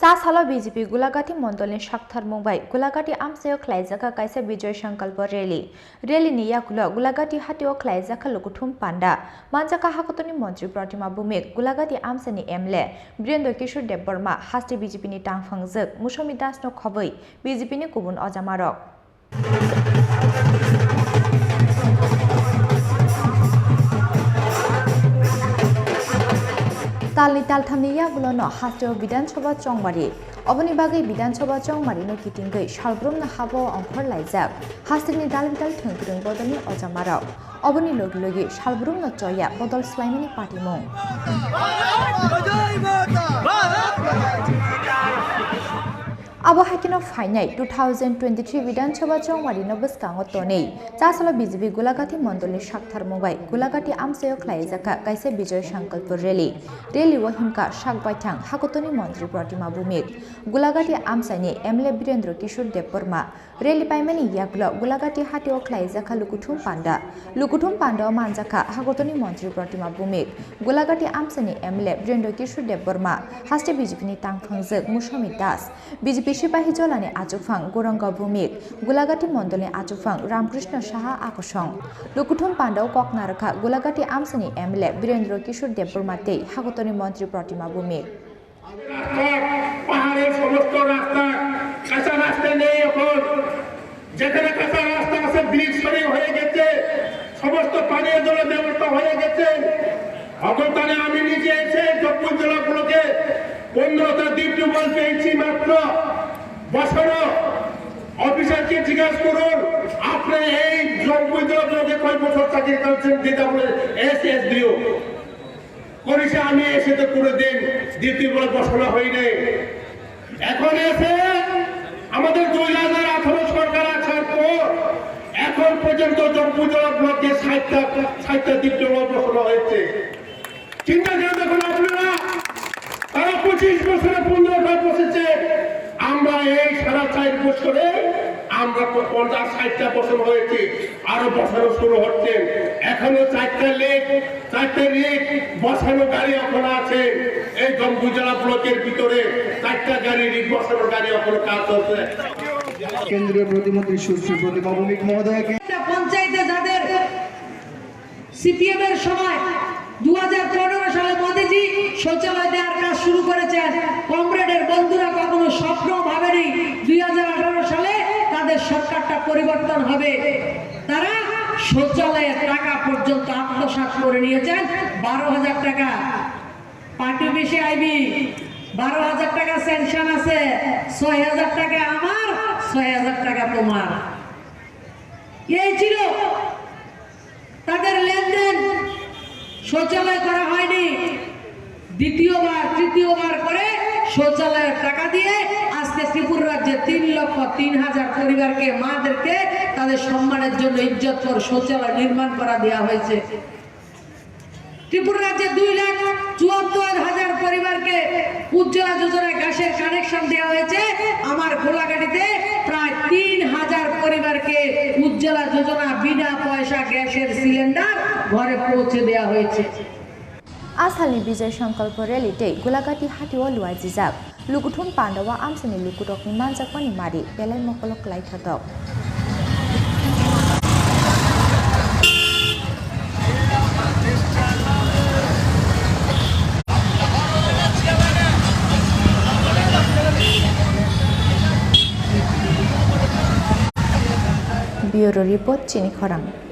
सालो बीजेपी गुलाघाटी मंडलनि साक्थार मुंबाई गुलाघाटी आमसायाव ख्लाइजाखा कायसा बिजय संकल्प रैली याकुलो गुलाघाटी हाटियो ख्लाइजाखा लुकुथुम पांडा मानजाखा हाकतनि मंत्री प्रतिमा भौमिक गुलाघाटी आमसानि एमएलए वीरेंद्र किशोर देबबर्मा हास्ति बीजेपीनि टांगफांजोग मुसमी दासनो खबै बीजेपीनि गुबुन अजामारक तालनि तालथामनि यागुलोनो हाथियो विधानसभा चंबारी अबनि बागै विधानसभा चंबारीनो किटिंगै सालब्रुमनो हाबो अंखर लाइजाक हास्तिनि दाल-बिदाल थोंग्रों बदलनि अजामाराव अबनि लगे सालब्रुमनो चया बदल स्लाइमिनि पार्टीमुं आबहावाकिनो फाइनाय 2023 विधानसभा चंबारीनो बस्कांगो तोनै चासालो बीजेपी गुलाघाटी मंडलनि साक्थार मुंबाई गुलाघाटी आमसायाव ख्लाइजाखा कायसे बिजय संकल्प रैली वहिमका साकबायथां हाकतनि मंत्री प्रतिमा भौमिक गुलाघाटी आमसानि एमएलए वीरेंद्र किशोर देबबर्मा रैली पाइमानि याकुलो गुलाघाटी हाटियो ख्लाइजाखा लुकुथुम पांडा मानजाखा हाकतनि मंत्री प्रतिमा भौमिक गुलाघाटी आमसानि एमएलए वीरेंद्र किशोर देबबर्मा हास्ते बीजेपीनि टांगफांजोग मुसमी दास बीजेपी सिपाही जलानि आचुफां गौरंग भौमिक गुलाघाटी मंडलनि आचुफां रामकृष्ण साहा आकसं लुकुथुम पांडाव ककनारखा गुलाघाटी आमसानि एमएलए वीरेंद्र किशोर देबबर्मा ते हाकतनि मंत्री प्रतिमा भौमिक পাহাড়ের সমস্ত রাস্তা কাঁচা রাস্তা নেই এখন যেখানে কাঁচা রাস্তা আছে ব্রিজ সরিয়ে হয়ে গেছে সমস্ত পানীয় জলের ব্যবস্থা হয়ে গেছে অবর্তমানে আমি নিজে এসে জয়পুর জেলাগুলোকে 15টা দ্বীপ টিউবওয়েল পেয়েছি মাত্র বছরও অফিসারকে জিজ্ঞাসা করুন আপনি এই জয়পুর জেলাগুলোকে কয় বছর চাকরি করেছেন যেটা বলে এসএসডিও করেছে আমি এসে তো পুরো দিন দ্বিতীয় বলে বসানো হয়নি এখন এসে আমাদের 2018 সরকার আসার পর এখন পর্যন্ত জম্পুজলা ব্লকে 60টা দ্বিতীয় বসানো হয়েছে চিন্তা করে দেখুন আপনারা তারা 25 বছরে 15টা বসেছে আমরা এই সারা 4 বছরে আমরা 50-60টা বছর হয়েছে আরো বসানো শুরু হচ্ছে এখনো 4টা লেক বসানো গাড়ি এখন আছে এই জম্পুজলা ব্লকের ভিতরে 4টা গাড়ি বসানো গাড়ি এখন কাজ চলছে কেন্দ্রীয় প্রতিমন্ত্রী সুশ্রী প্রতিমা ভৌমিক মহোদয়কে পঞ্চায়েতে যাদের সিপিএম এর সময় 2015 সালে মোদিজি শৌচালয় দেওয়ার কাজ শুরু করেছেন কমরেডের বন্ধুরা কখনো স্বপ্ন ভাবেনি 2018 সালে তাদের সরকারটা পরিবর্তন হবে তারা শৌচালয়ের টাকা পর্যন্ত আত্মসাৎ করে নিয়েছেন 12,000 টাকা পার্টি বেশি আইবি 12,000 টাকা সেনশন আছে 6,000 টাকা আমার 6,000 টাকা তোমার এই ছিল তাদের লেনদেন শৌচালয় করা হয়নি দ্বিতীয়বার তৃতীয়বার করে শৌচালয়ের টাকা দিয়ে আজকে ত্রিপুরা রাজ্যে 3,03,000 পরিবারকে মাদেরকে তাদের সম্মানের জন্য ইজ্জতকর শৌচালয় নির্মাণ করা দেওয়া হয়েছে ত্রিপুরা রাজ্যে 2,74,000 পরিবারকে উজ্জ্বলা যোজনায় গ্যাসের কানেকশন দেওয়া হয়েছে আমার গোলাঘাটিতে প্রায় 3,000 পরিবারকে উজ্জ্বলা যোজনা বিনা পয়সা গ্যাসের সিলিন্ডার ঘরে পৌঁছে দেওয়া হয়েছে आसालनि बिजय संकल्प रैलीते गुलाघाटी हाटियो लुवाइजिजाक लुकुथुम पांडवा आमसानि लुकुटकनि मानजाकमानि मारि बेलाय मकलक लाइथाथक ब्यूरो रिपोर्ट चिनी खरांग।